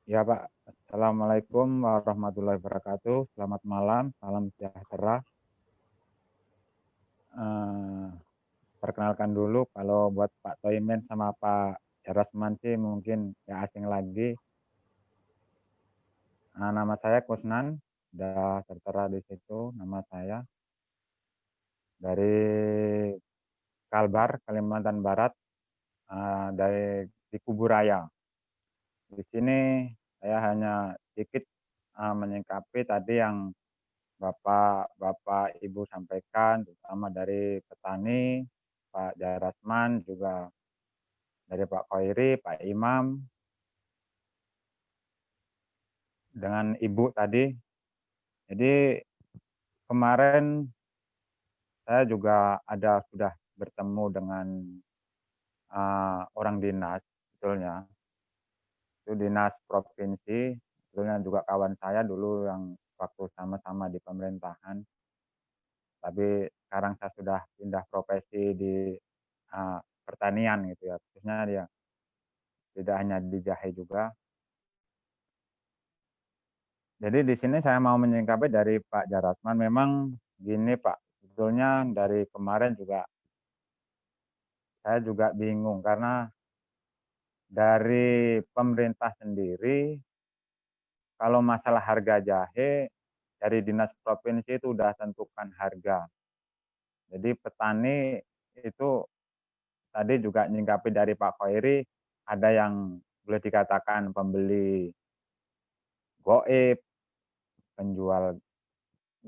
Ya Pak, Assalamualaikum warahmatullahi wabarakatuh. Selamat malam, salam sejahtera. Eh, Perkenalkan dulu, kalau buat Pak Toimen sama Pak Jarasman sih mungkin ya asing lagi. Nama saya Kusnan, sudah tertera di situ nama saya. Dari Kalbar, Kalimantan Barat, dari di Kuburaya. Di sini saya hanya sedikit menyingkapi tadi yang Bapak Ibu sampaikan, terutama dari petani, Pak Jarasman, juga dari Pak Khairi, Pak Imam, dengan Ibu tadi. Jadi kemarin saya juga sudah bertemu dengan orang dinas, sebetulnya. Itu dinas provinsi, sebetulnya juga kawan saya dulu yang waktu sama-sama di pemerintahan. Tapi sekarang saya sudah pindah profesi di pertanian gitu ya, khususnya dia tidak hanya di jahe juga. Jadi di sini saya mau menyingkapi dari Pak Jarasman, memang gini Pak, sebetulnya dari kemarin juga saya juga bingung karena dari pemerintah sendiri kalau masalah harga jahe dari dinas provinsi itu sudah tentukan harga. Jadi petani itu tadi juga menyingkapi dari Pak Khairi, ada yang boleh dikatakan pembeli goib, penjual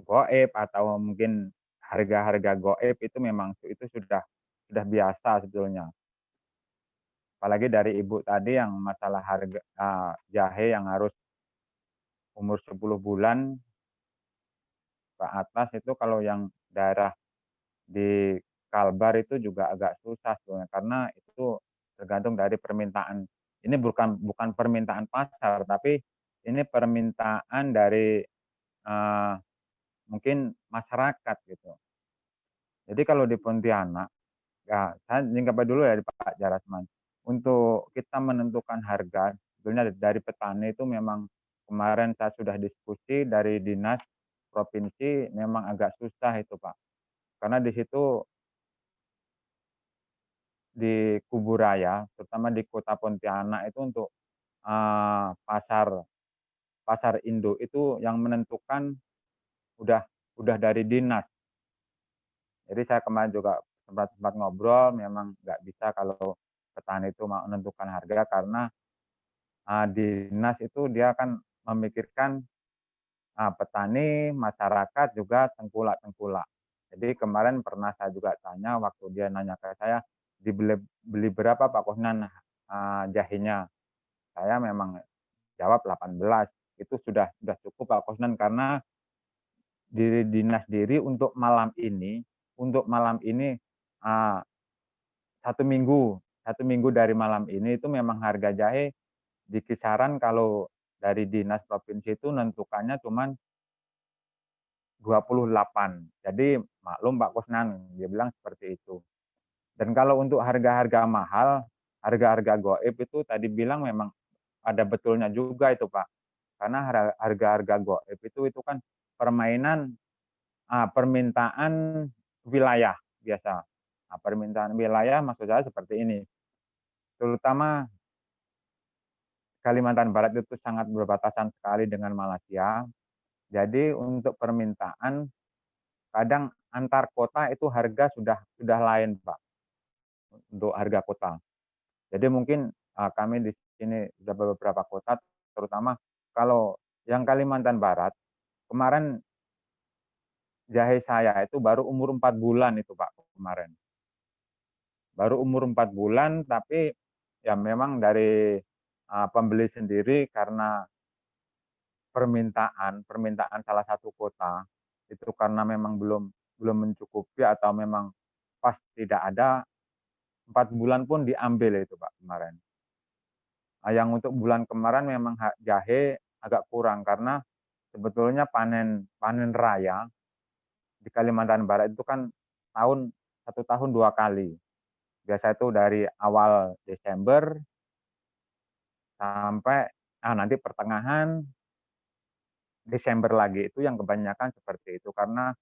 goib, atau mungkin harga-harga goib itu memang itu sudah biasa sebetulnya. Apalagi dari Ibu tadi yang masalah harga jahe yang harus umur 10 bulan ke atas, itu kalau yang daerah di Kalbar itu juga agak susah sebetulnya, karena itu tergantung dari permintaan. Ini bukan permintaan pasar, tapi ini permintaan dari uh, mungkin masyarakat gitu. Jadi kalau di Pontianak, ya saya nyingkapi dulu ya Pak Jarasman. Untuk kita menentukan harga, sebetulnya dari petani itu memang kemarin saya sudah diskusi dari dinas provinsi, memang agak susah itu Pak. Karena di situ di Kuburaya, terutama di kota Pontianak itu untuk pasar pasar induk itu yang menentukan udah udah dari dinas. Jadi saya kemarin juga sempat ngobrol, memang nggak bisa kalau petani itu mau menentukan harga, karena dinas itu dia akan memikirkan petani, masyarakat, juga tengkulak-tengkulak. Jadi kemarin pernah saya juga tanya, waktu dia nanya ke saya, dibeli beli berapa Pak Kusnan jahenya? Saya memang jawab 18. Itu sudah cukup Pak Kusnan, karena di dinas diri untuk malam ini uh, 1 minggu dari malam ini itu memang harga jahe di kisaran, kalau dari dinas provinsi itu nentukannya cuma 28. Jadi maklum Pak Kusnan, dia bilang seperti itu. Dan kalau untuk harga-harga mahal, harga-harga goib itu tadi bilang memang ada betulnya juga itu Pak. Karena harga-harga goib itu kan permainan permintaan wilayah biasa. Permintaan wilayah maksud saya seperti ini. Terutama Kalimantan Barat itu sangat berbatasan sekali dengan Malaysia. Jadi untuk permintaan kadang antar kota itu harga sudah lain Pak, untuk harga kota. Jadi mungkin kami di sini sudah beberapa kota, terutama kalau yang Kalimantan Barat, kemarin jahe saya itu baru umur 4 bulan itu Pak kemarin. Baru umur 4 bulan, tapi ya memang dari pembeli sendiri, karena permintaan salah satu kota itu karena memang belum belum mencukupi, atau memang pas tidak ada, 4 bulan pun diambil itu Pak kemarin. Yang untuk bulan kemarin memang jahe agak kurang, karena sebetulnya panen panen raya di Kalimantan Barat itu kan tahun 1 tahun 2 kali. Biasa itu dari awal Desember sampai nanti pertengahan Desember lagi, itu yang kebanyakan seperti itu. Karena,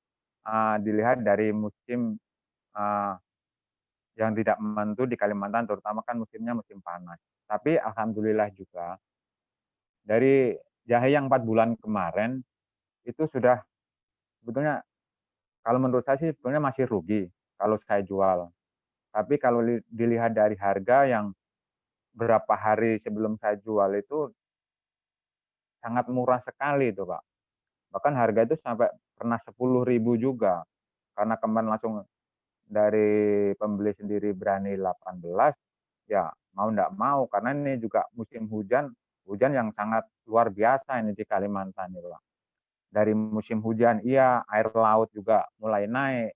dilihat dari musim, eee, yang tidak menentu di Kalimantan, terutama kan musimnya musim panas. Tapi alhamdulillah juga, dari jahe yang 4 bulan kemarin, itu sudah sebetulnya kalau menurut saya sih sebetulnya masih rugi kalau saya jual. Tapi kalau dilihat dari harga yang berapa hari sebelum saya jual itu sangat murah sekali itu, Pak. Bahkan harga itu sampai pernah 10.000 juga. Karena kemarin langsung dari pembeli sendiri berani 18, ya mau ndak mau karena ini juga musim hujan, hujan yang sangat luar biasa ini di Kalimantan itu, Pak. Dari musim hujan iya, air laut juga mulai naik.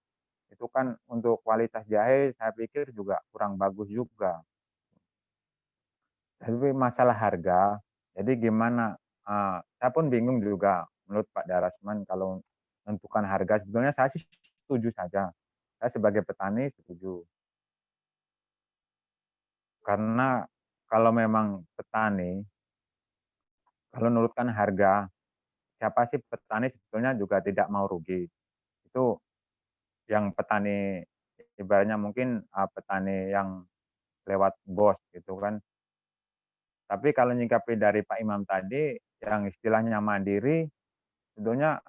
Itu kan untuk kualitas jahe saya pikir juga kurang bagus juga. Tapi masalah harga, jadi gimana, saya pun bingung juga menurut Pak Darasman kalau menentukan harga, sebetulnya saya sih setuju saja. Saya sebagai petani setuju. Karena kalau memang petani, kalau menurutkan harga, siapa sih petani sebetulnya juga tidak mau rugi. Itu yang petani ibaratnya mungkin, petani yang lewat bos gitu kan. Tapi kalau nyikapi dari Pak Imam tadi, yang istilahnya mandiri, sebetulnya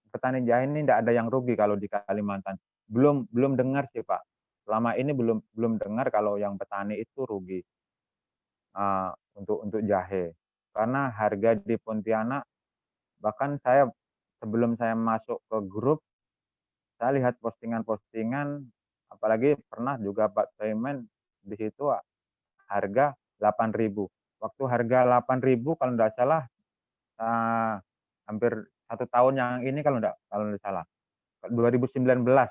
petani jahe ini tidak ada yang rugi kalau di Kalimantan. Belum belum dengar sih, Pak. Selama ini belum belum dengar kalau yang petani itu rugi, untuk jahe. Karena harga di Pontianak, bahkan saya sebelum saya masuk ke grup, saya lihat postingan-postingan, apalagi pernah juga Pak Soemen di situ harga 8.000. Waktu harga 8.000 kalau tidak salah, eee, hampir 1 tahun yang ini kalau nggak salah, 2019.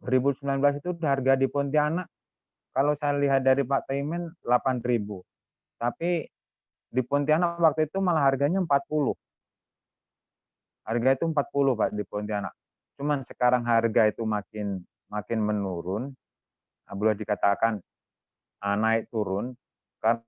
2019 itu harga di Pontianak kalau saya lihat dari Pak Taimen 8.000, tapi di Pontianak waktu itu malah harganya 40, harga itu 40 Pak di Pontianak. Cuman sekarang harga itu makin makin menurun, boleh dikatakan, naik turun, karena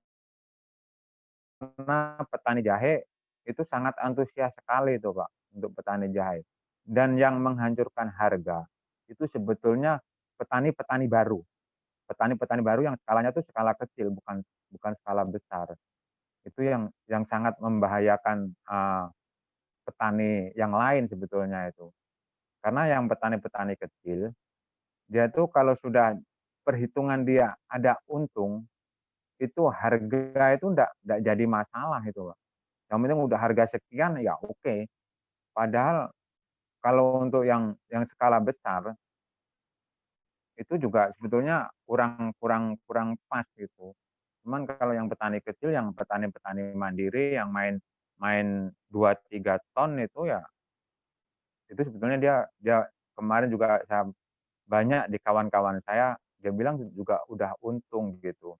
petani jahe itu sangat antusias sekali itu Pak, untuk petani jahe. Dan yang menghancurkan harga, itu sebetulnya petani-petani baru. Petani-petani baru yang skalanya itu skala kecil, bukan bukan skala besar. Itu yang sangat membahayakan, petani yang lain sebetulnya itu. Karena yang petani-petani kecil, dia tuh kalau sudah perhitungan dia ada untung, itu harga itu ndak jadi masalah itu, Pak. Yang penting udah harga sekian, ya oke. Padahal kalau untuk yang skala besar, itu juga sebetulnya kurang kurang kurang pas gitu. Cuman kalau yang petani kecil, yang petani-petani mandiri yang main main 2 3 ton itu ya, itu sebetulnya dia dia kemarin juga saya banyak di kawan-kawan saya, dia bilang juga udah untung gitu.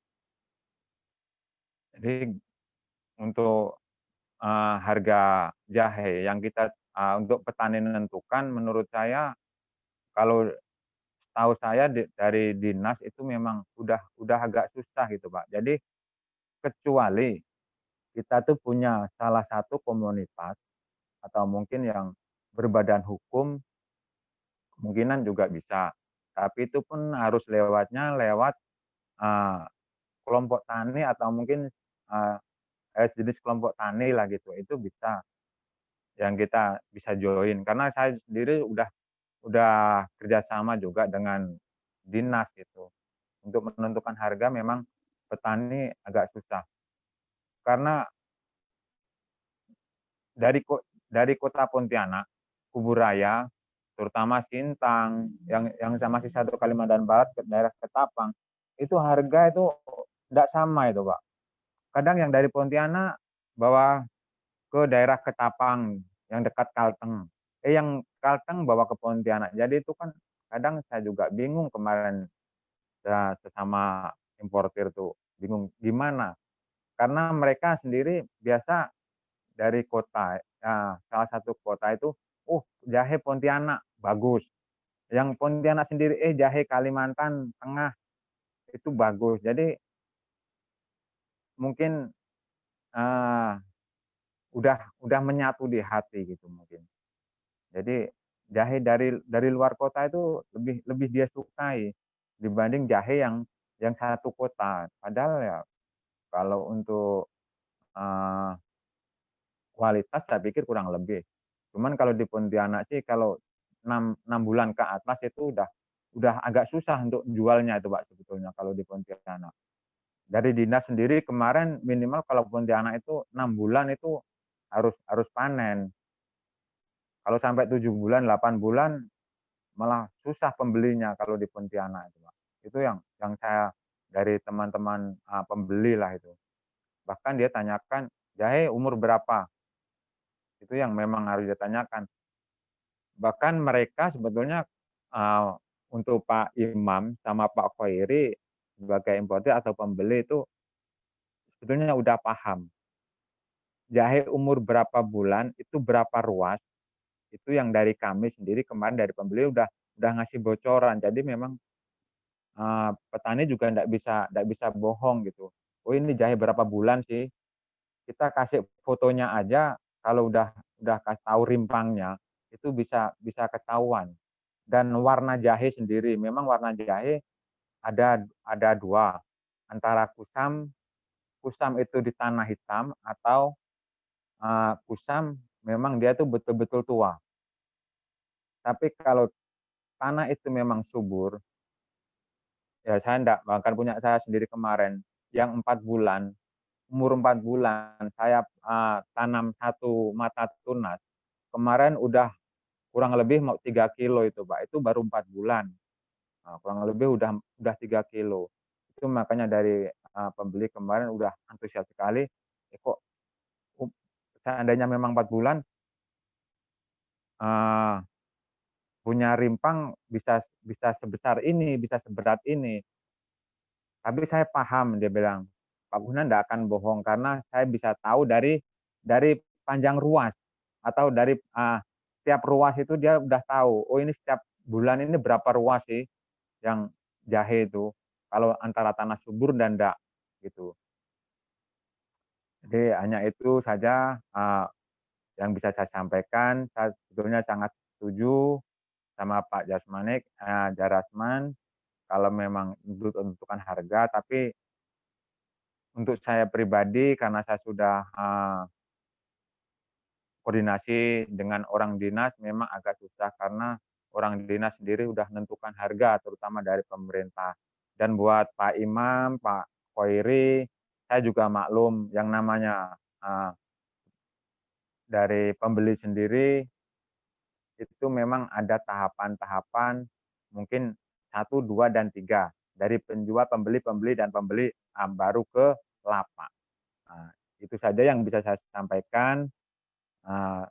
Jadi untuk, harga jahe yang kita, untuk petani menentukan menurut saya kalau tahu saya dari dinas itu memang udah agak susah gitu, Pak. Jadi kecuali kita tuh punya salah satu komunitas atau mungkin yang berbadan hukum, kemungkinan juga bisa. Tapi itu pun harus lewat, eee, kelompok tani atau mungkin, eee, jenis kelompok tani lah gitu, itu bisa yang kita bisa join. Karena saya sendiri udah kerjasama juga dengan dinas gitu. Untuk menentukan harga memang petani agak susah. Karena dari kota Pontianak, Kuburaya, terutama Sintang, yang masih satu Kalimantan Barat ke daerah Ketapang, itu harga itu tidak sama itu, Pak. Kadang yang dari Pontianak bawa ke daerah Ketapang yang dekat Kalteng. Yang Kalteng bawa ke Pontianak. Jadi itu kan kadang saya juga bingung kemarin, sesama importir tuh bingung gimana, karena mereka sendiri biasa dari kota, salah satu kota itu, jahe Pontianak bagus, yang Pontianak sendiri, jahe Kalimantan Tengah itu bagus. Jadi mungkin, eee, udah menyatu di hati gitu mungkin. Jadi jahe dari luar kota itu lebih lebih dia sukai dibanding jahe yang satu kota. Padahal ya kalau untuk, eee, kualitas saya pikir kurang lebih. Cuman kalau di Pontianak sih kalau 6 bulan ke atas itu udah agak susah untuk jualnya itu, Pak, sebetulnya kalau di Pontianak. Dari dinas sendiri kemarin minimal kalau Pontianak itu 6 bulan itu harus harus panen. Kalau sampai 7 bulan, 8 bulan malah susah pembelinya kalau di Pontianak itu, Pak. Itu yang saya dari teman-teman, pembeli lah itu. Bahkan dia tanyakan, "Jahe umur berapa?" Itu yang memang harus ditanyakan. Bahkan mereka sebetulnya, eee, untuk Pak Imam sama Pak Khairi sebagai importir atau pembeli itu sebetulnya udah paham. Jahe umur berapa bulan, itu berapa ruas, itu yang dari kami sendiri kemarin dari pembeli udah ngasih bocoran. Jadi memang, petani juga ndak bisa bohong gitu. "Oh ini jahe berapa bulan sih?" Kita kasih fotonya aja kalau udah kasih tahu rimpangnya, itu bisa bisa ketahuan. Dan warna jahe sendiri, memang warna jahe ada 2, antara kusam kusam itu di tanah hitam atau, kusam memang dia tuh betul-betul tua. Tapi kalau tanah itu memang subur, ya saya ndak bahkan punya saya sendiri kemarin yang 4 bulan, umur 4 bulan saya, tanam 1 mata tunas, kemarin udah kurang lebih mau 3 kilo itu, Pak, itu baru 4 bulan. Kurang lebih udah 3 kilo. Itu makanya dari, pembeli kemarin udah antusias sekali, kok up seandainya memang 4 bulan, eee, punya rimpang bisa bisa sebesar ini, bisa seberat ini. Tapi saya paham, dia bilang, "Pak Burhan nggak akan bohong karena saya bisa tahu dari panjang ruas atau dari, tiap ruas itu dia udah tahu, oh ini setiap bulan ini berapa ruas sih yang jahe itu, kalau antara tanah subur dan enggak," gitu. Jadi hanya itu saja, yang bisa saya sampaikan. Saya sebetulnya sangat setuju sama Pak Jasmanik, Jarasman, kalau memang untuk tentukan harga, tapi untuk saya pribadi karena saya sudah, koordinasi dengan orang dinas memang agak susah karena orang dinas sendiri udah menentukan harga terutama dari pemerintah. Dan buat Pak Imam, Pak Khairi, saya juga maklum yang namanya, dari pembeli sendiri itu memang ada tahapan-tahapan mungkin 1, 2, dan 3 dari penjual, pembeli, dan pembeli, baru ke lapak. Nah, itu saja yang bisa saya sampaikan, eee,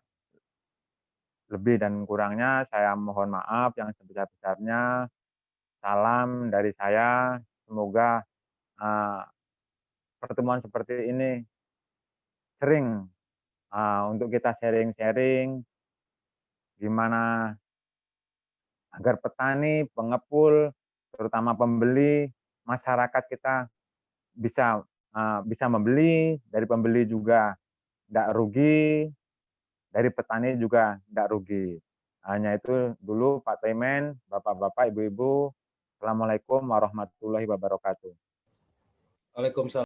lebih dan kurangnya saya mohon maaf yang sebesar-besarnya. Salam dari saya, semoga, eee, pertemuan seperti ini sering, untuk kita sharing-sharing gimana agar petani, pengepul, terutama pembeli, masyarakat kita bisa, bisa membeli, dari pembeli juga ndak rugi, dari petani juga ndak rugi. Hanya itu dulu Pak Taimen, Bapak-bapak, Ibu-ibu. Assalamualaikum warahmatullahi wabarakatuh. Waalaikumsalam.